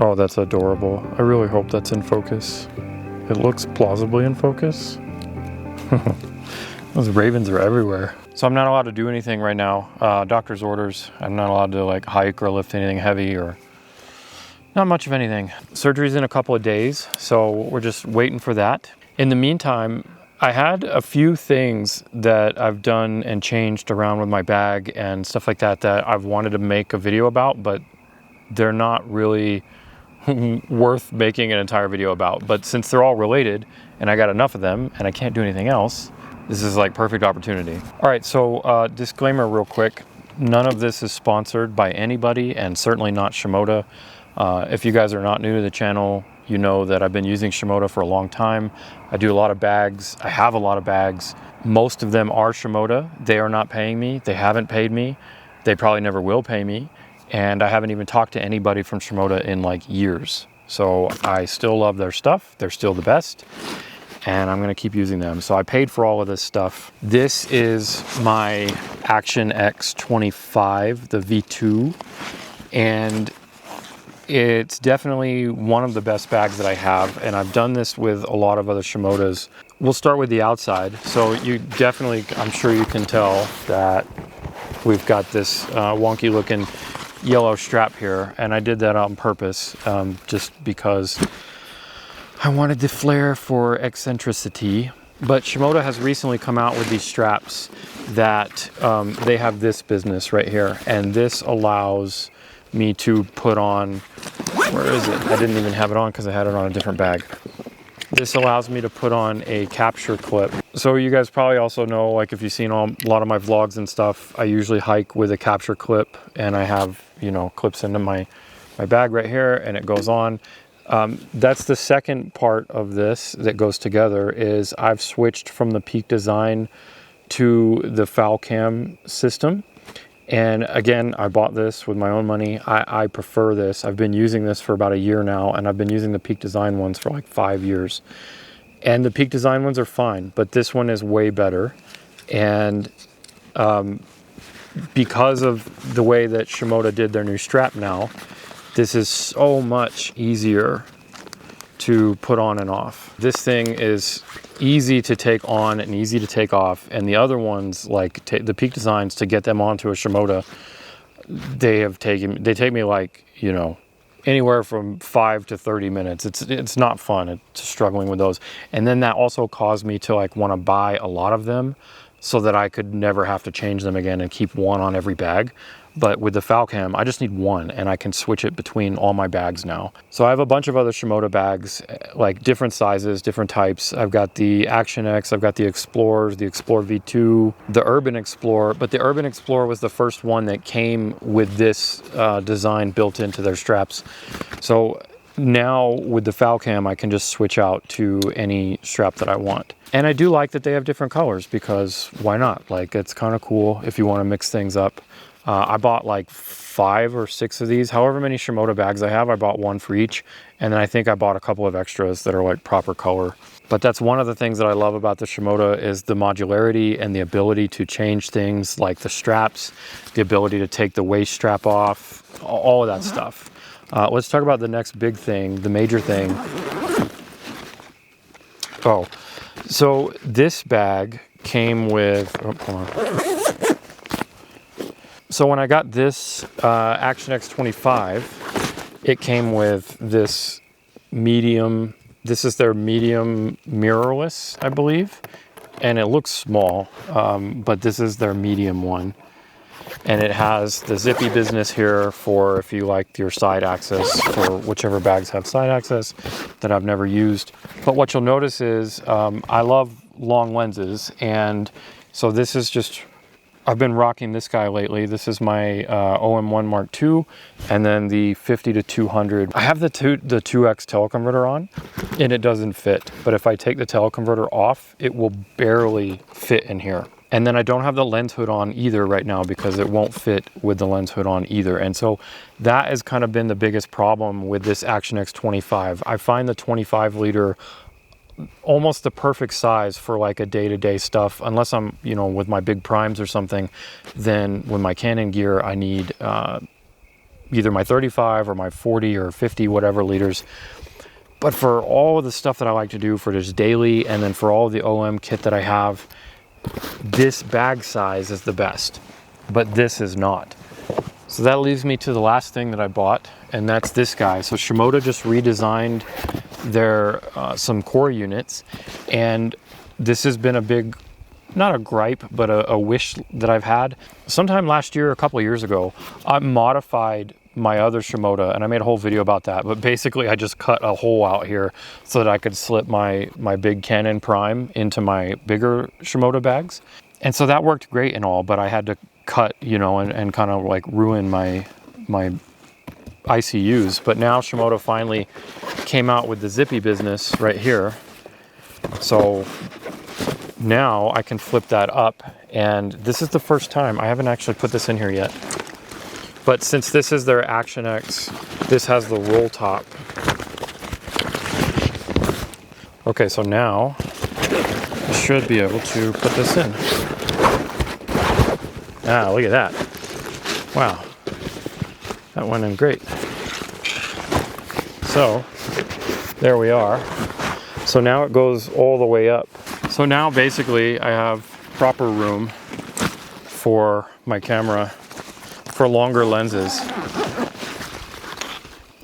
Oh, that's adorable. I really hope that's in focus. It looks plausibly in focus. Those ravens are everywhere. So I'm not allowed to do anything right now. Doctor's orders. I'm not allowed to like hike or lift anything heavy or not much of anything. Surgery's in a couple of days, so we're just waiting for that. In the meantime, I had a few things that I've done and changed around with my bag and stuff like that that I've wanted to make a video about, but they're not really worth making an entire video about. But since they're all related and I got enough of them and I can't do anything else, this is like perfect opportunity. All right, so disclaimer real quick. None of this is sponsored by anybody and certainly not Shimoda. If you guys are not new to the channel, you know that I've been using Shimoda for a long time. I do a lot of bags. I have a lot of bags. Most of them are Shimoda. They are not paying me. They haven't paid me. They probably never will pay me. And I haven't even talked to anybody from Shimoda in like years. So I still love their stuff. They're still the best. And I'm gonna keep using them. So I paid for all of this stuff. This is my Action X25, the V2. And it's definitely one of the best bags that I have. And I've done this with a lot of other Shimodas. We'll start with the outside. So you definitely, I'm sure you can tell that we've got this wonky looking yellow strap here. And I did that on purpose, just because I wanted the flair for eccentricity. But Shimoda has recently come out with these straps that they have this business right here. And this allows me to put on, where is it? I didn't even have it on because I had it on a different bag. This allows me to put on a capture clip. So you guys probably also know, like if you've seen a lot of my vlogs and stuff, I usually hike with a capture clip and I have, you know, clips into my bag right here and it goes on. That's the second part of this that goes together is I've switched from the Peak Design to the foul cam system. And again, I bought this with my own money. I prefer this. I've been using this for about a year now, and I've been using the Peak Design ones for like 5 years. And the Peak Design ones are fine, but this one is way better. And because of the way that Shimoda did their new strap now, this is so much easier to put on and off. This thing is easy to take on and easy to take off, and the other ones, like the Peak Designs, to get them onto a Shimoda, they take me like, you know, anywhere from 5 to 30 minutes. It's not fun. It's struggling with those. And then that also caused me to like want to buy a lot of them so that I could never have to change them again and keep one on every bag. But with the foul cam, I just need one and I can switch it between all my bags now. So I have a bunch of other Shimoda bags, like different sizes, different types. I've got the Action X, I've got the Explorers, the Explorer V2, the Urban Explorer. But the Urban Explorer was the first one that came with this design built into their straps. So now with the foul cam, I can just switch out to any strap that I want. And I do like that they have different colors because why not? Like, it's kind of cool if you want to mix things up. I bought like 5 or 6 of these. However many Shimoda bags I have, I bought one for each. And then I think I bought a couple of extras that are like proper color. But that's one of the things that I love about the Shimoda is the modularity and the ability to change things like the straps, the ability to take the waist strap off, all of that stuff. Let's talk about the next big thing, the major thing. Oh, so this bag came with, oh, hold on. So when I got this Action X25, it came with this medium, this is their medium mirrorless, I believe. And it looks small, but this is their medium one. And it has the zippy business here for if you like your side access for whichever bags have side access that I've never used. But what you'll notice is I love long lenses. And so this is just, I've been rocking this guy lately. This is my OM1 Mark II, and then the 50 to 200. I have the 2X teleconverter on, and it doesn't fit. But if I take the teleconverter off, it will barely fit in here. And then I don't have the lens hood on either right now because it won't fit with the lens hood on either. And so that has kind of been the biggest problem with this Action X25. I find the 25 liter almost the perfect size for like a day-to-day stuff, unless I'm, you know, with my big primes or something. Then with my Canon gear, I need either my 35 or my 40 or 50, whatever liters. But for all the stuff that I like to do for just daily, and then for all the OM kit that I have, this bag size is the best, but this is not. So that leaves me to the last thing that I bought, and that's this guy. So Shimoda just redesigned their some core units, and this has been a big, not a gripe, but a wish that I've had. Sometime last year, a couple of years ago, I modified my other Shimoda, and I made a whole video about that. But basically, I just cut a hole out here so that I could slip my big Canon Prime into my bigger Shimoda bags. And so that worked great and all, but I had to cut, you know, and kind of like ruin my ICUs. But now Shimoda finally came out with the zippy business right here. So now I can flip that up, and this is the first time. I haven't actually put this in here yet. But since this is their Action X, this has the roll top. Okay, so now I should be able to put this in. Ah, look at that. Wow. That went in great. So, there we are. So now it goes all the way up. So now basically I have proper room for my camera for longer lenses.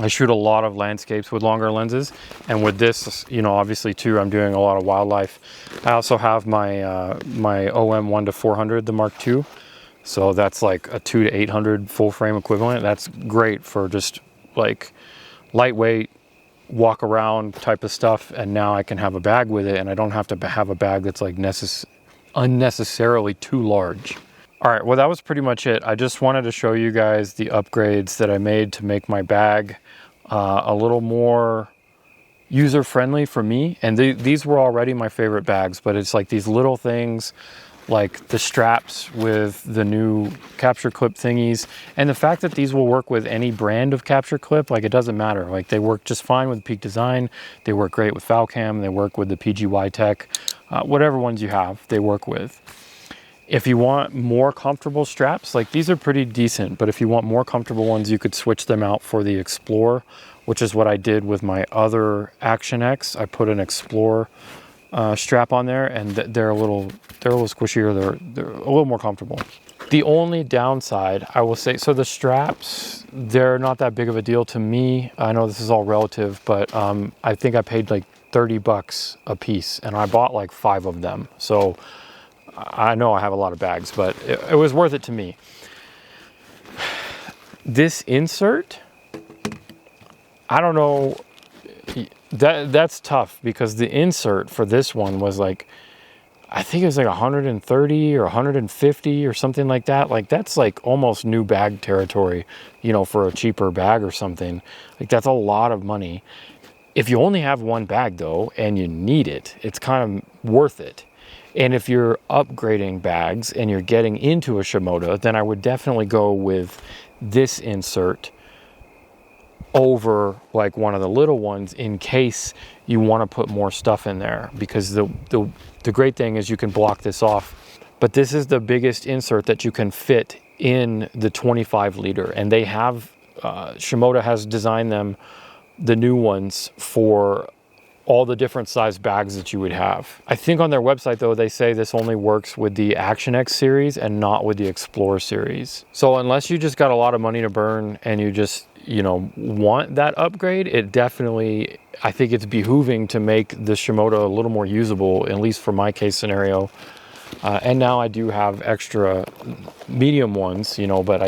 I shoot a lot of landscapes with longer lenses, and with this, you know, obviously too, I'm doing a lot of wildlife. I also have my my OM 1-400, the Mark II. So that's like a 2 to 800 full frame equivalent. That's great for just like lightweight, walk around type of stuff. And now I can have a bag with it, and I don't have to have a bag that's like unnecessarily too large. All right, well, that was pretty much it. I just wanted to show you guys the upgrades that I made to make my bag a little more user-friendly for me. And these were already my favorite bags, but it's like these little things, like the straps with the new capture clip thingies, and the fact that these will work with any brand of capture clip. Like, it doesn't matter. Like, they work just fine with Peak Design. They work great with Falcam. They work with the PGY Tech. Whatever ones you have, they work with. If you want more comfortable straps, like, these are pretty decent, but if you want more comfortable ones, you could switch them out for the Explorer, which is what I did with my other Action X. I put an Explorer strap on there, and they're a little squishier. They're a little more comfortable. The only downside, I will say, so the straps, they're not that big of a deal to me. I know this is all relative, but I think I paid like $30 a piece, and I bought like 5 of them. So I know I have a lot of bags, but it was worth it to me. This insert, I don't know. That's tough, because the insert for this one was like, I think it was like 130 or 150 or something like that. Like, that's like almost new bag territory, you know, for a cheaper bag or something. Like, that's a lot of money. If you only have one bag though, and you need it, it's kind of worth it. And if you're upgrading bags and you're getting into a Shimoda, then I would definitely go with this insert over like one of the little ones, in case you want to put more stuff in there, because the great thing is you can block this off. But this is the biggest insert that you can fit in the 25 liter, and they have Shimoda has designed them, the new ones, for all the different size bags that you would have. I think on their website though, they say this only works with the Action X series and not with the Explorer series. So unless you just got a lot of money to burn and you just, you know, want that upgrade, it definitely, I think it's behooving to make the Shimoda a little more usable, at least for my case scenario. And now I do have extra medium ones, you know, but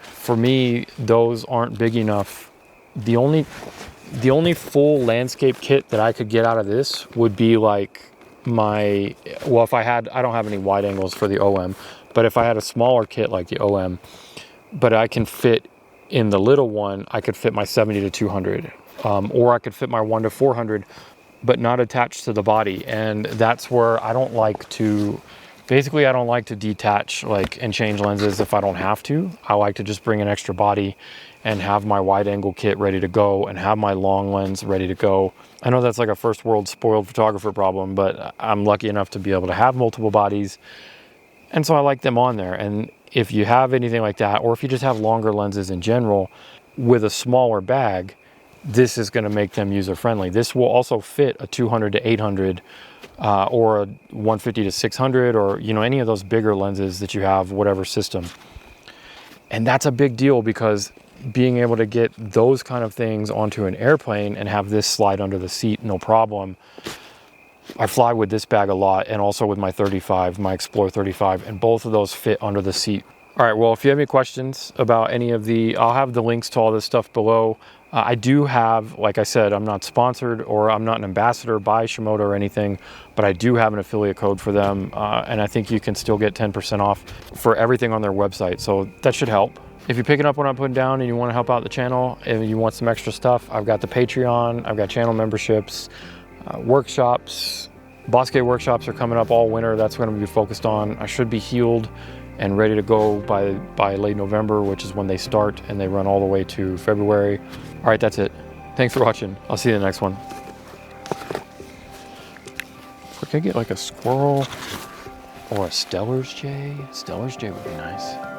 for me, those aren't big enough. The only full landscape kit that I could get out of this would be like I don't have any wide angles for the OM, but if I had a smaller kit like the OM, but I can fit in the little one, I could fit my 70 to 200, or I could fit my 1-400, but not attached to the body. And that's where I don't like to detach and change lenses if I don't have to. I like to just bring an extra body and have my wide angle kit ready to go and have my long lens ready to go. I know that's like a first world spoiled photographer problem, but I'm lucky enough to be able to have multiple bodies. And so I like them on there. And if you have anything like that, or if you just have longer lenses in general, with a smaller bag, this is going to make them user friendly. This will also fit a 200 to 800 or a 150 to 600, or any of those bigger lenses that you have, whatever system. And that's a big deal, because being able to get those kind of things onto an airplane and have this slide under the seat, no problem. I fly with this bag a lot, and also with my 35, my Explorer 35, and both of those fit under the seat. All right, well, if you have any questions about any of I'll have the links to all this stuff below. I do have, like I said, I'm not sponsored, or I'm not an ambassador by Shimoda or anything, but I do have an affiliate code for them, and I think you can still get 10% off for everything on their website, so that should help. If you're picking up what I'm putting down and you want to help out the channel, and you want some extra stuff, I've got the Patreon, I've got channel memberships, workshops. Bosque workshops are coming up all winter. That's what I'm going to be focused on. I should be healed and ready to go by late November, which is when they start, and they run all the way to February. All right, that's it. Thanks for watching. I'll see you in the next one. Could I get like a squirrel or a Stellar's Jay? Stellar's Jay would be nice.